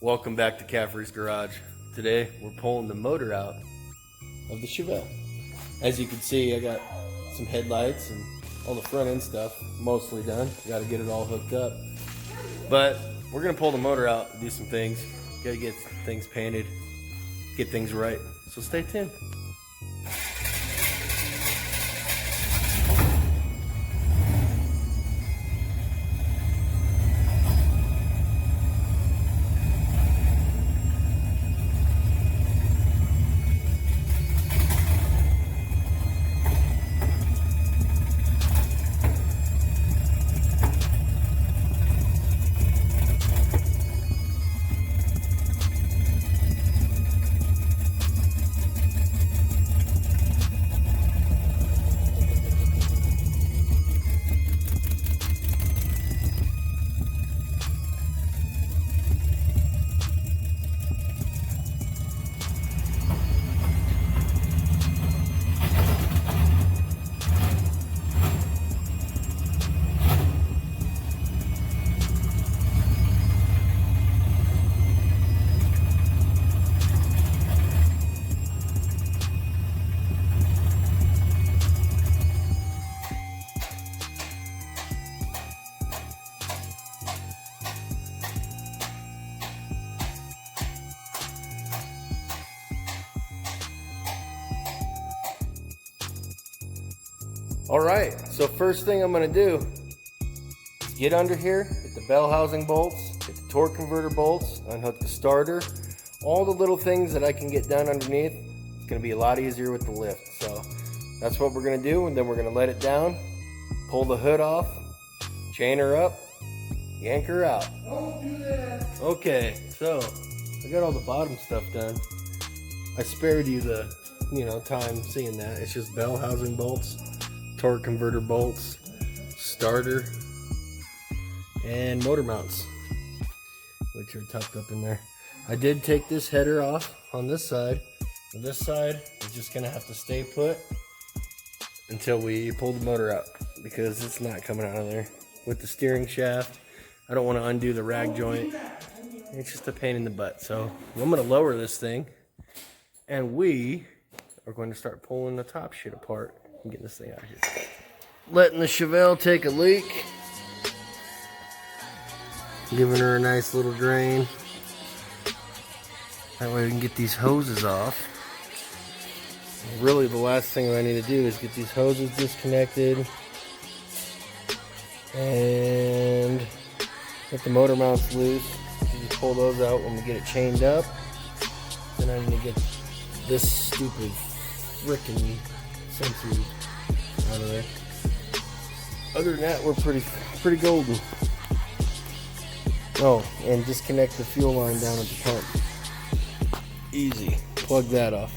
Welcome back to Caffrey's Garage. Today we're pulling the motor out of the Chevelle. As you can see, I got some headlights and all the front end stuff mostly done. Got to get it all hooked up. But we're going to pull the motor out and do some things. Got to get things painted, get things right. So stay tuned. Alright, so first thing I'm going to do is get under here, get the bell housing bolts, get the torque converter bolts, unhook the starter, all the little things that I can get done underneath. It's going to be a lot easier with the lift. So that's what we're going to do, and then we're going to let it down, pull the hood off, chain her up, yank her out. Don't do that. Okay, so I got all the bottom stuff done. I spared you the, time seeing that. It's just bell housing bolts, torque converter bolts, starter, and motor mounts, which are tucked up in there. I did take this header off on this side. On this side, it's just gonna have to stay put until we pull the motor out, because it's not coming out of there. With the steering shaft, I don't want to undo the rag joint. It's just a pain in the butt. So I'm gonna lower this thing, and we are going to start pulling the top shit apart and getting this thing out of here. Letting the Chevelle take a leak. Giving her a nice little drain. That way we can get these hoses off. Really, the last thing I need to do is get these hoses disconnected and get the motor mounts loose. Just pull those out when we get it chained up. Then I need to get this stupid frickin' sensor out of there. Other than that, we're pretty golden. Oh, and disconnect the fuel line down at the pump. Easy. Plug that off.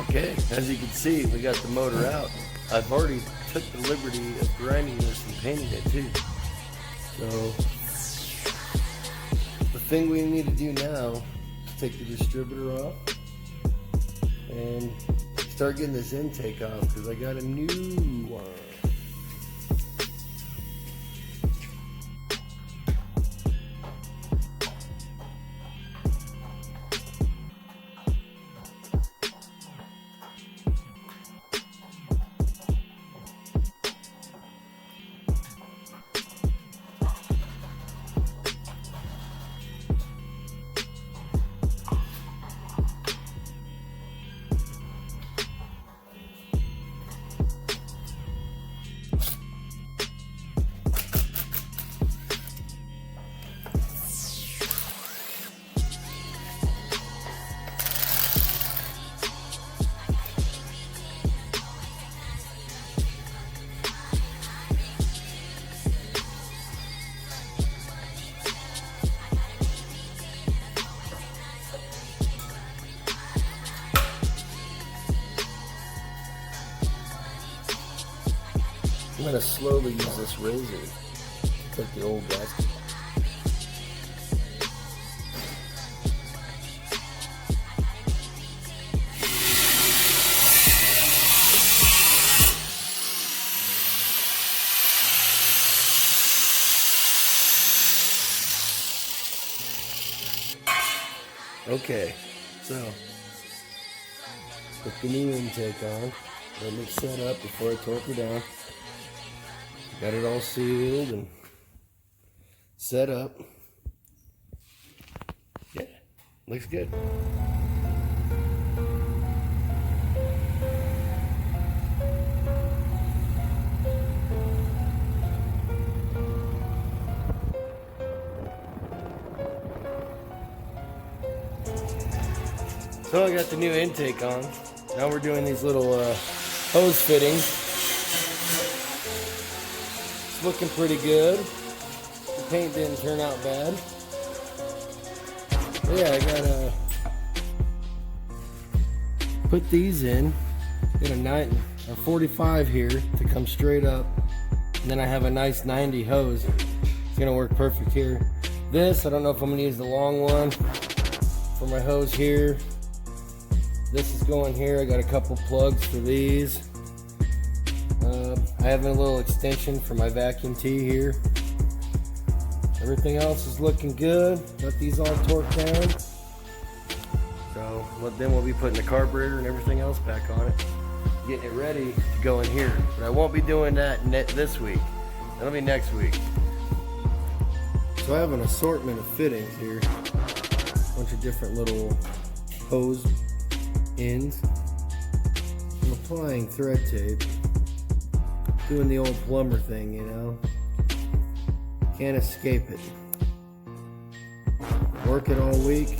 Okay, as you can see, we got the motor out. I've already took the liberty of grinding this and painting it too. So the thing we need to do now is take the distributor off and start getting this intake off, because I got a new one. I'm gonna slowly use this razor to cut the old gasket. Okay, so put the new intake on. Let me set up before I torque her down. Got it all sealed and set up. Yeah, looks good. So I got the new intake on. Now we're doing these little hose fittings. It's looking pretty good. The paint didn't turn out bad. But yeah, I gotta put these in a 45 here to come straight up. And then I have a nice 90 hose. It's gonna work perfect here. This, I don't know if I'm gonna use the long one for my hose here. This is going here. I got a couple plugs for these. I have a little extension for my vacuum tee here. Everything else is looking good. Got these all torqued down. So then we'll be putting the carburetor and everything else back on it. Getting it ready to go in here. But I won't be doing that this week. That'll be next week. So I have an assortment of fittings here. A bunch of different little hose ends. I'm applying thread tape. Doing the old plumber thing, you know. Can't escape it. Work it all week,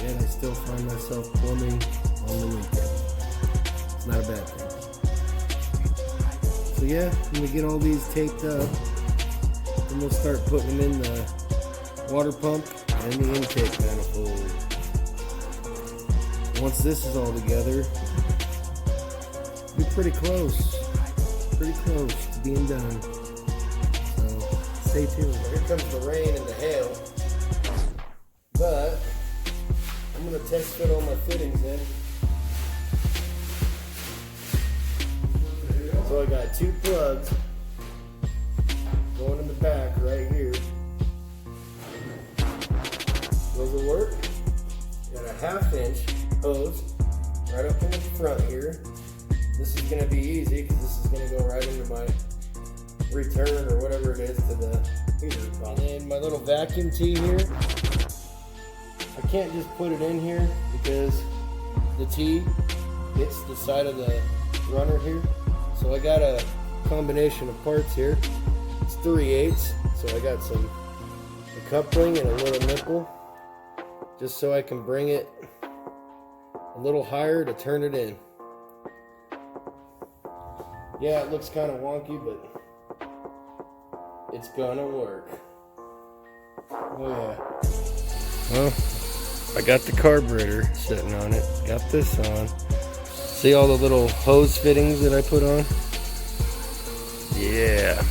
yet I still find myself plumbing on the weekend. It's not a bad thing. So yeah, I'm gonna get all these taped up. Then we'll start putting them in the water pump and the intake manifold. Once this is all together, we'll be pretty close to being done. So stay tuned. Here comes the rain and the hail, but I'm gonna test fit all my fittings in. So I got 2 plugs going in the back right here. Those will work. Got a 1/2 inch hose right up in the front here. This is going to be easy because this is going to go right into my return or whatever it is to the heater. And then my little vacuum tee here. I can't just put it in here because the tee hits the side of the runner here. So I got a combination of parts here. It's 3/8, so I got a coupling and a little nipple just so I can bring it a little higher to turn it in. Yeah, it looks kind of wonky, but it's gonna work. Oh yeah. Well, I got the carburetor sitting on it. Got this on. See all the little hose fittings that I put on? Yeah.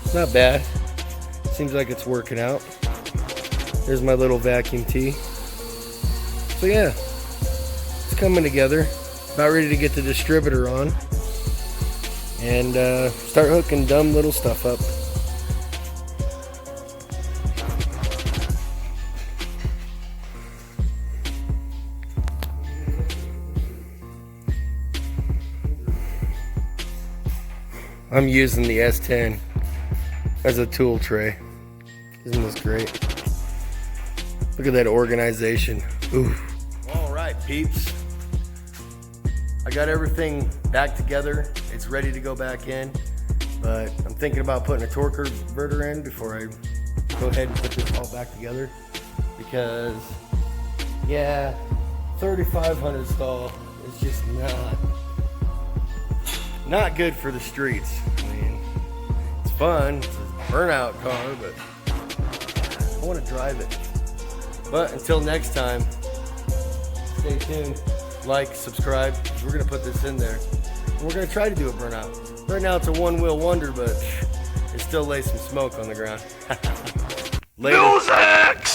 It's not bad. Seems like it's working out. Here's my little vacuum tee. So yeah, it's coming together. About ready to get the distributor on and start hooking dumb little stuff up. I'm using the S10 as a tool tray. Isn't this great? Look at that organization. Ooh. All right, peeps. I got everything back together. It's ready to go back in, but I'm thinking about putting a torque converter in before I go ahead and put this all back together because, yeah, 3500 stall is just not good for the streets. I mean, it's fun. It's a burnout car, but I want to drive it. But until next time, stay tuned. Like, subscribe. We're going to put this in there. We're gonna try to do a burnout. Right now it's a one-wheel wonder, but it still lays some smoke on the ground. Later. Music!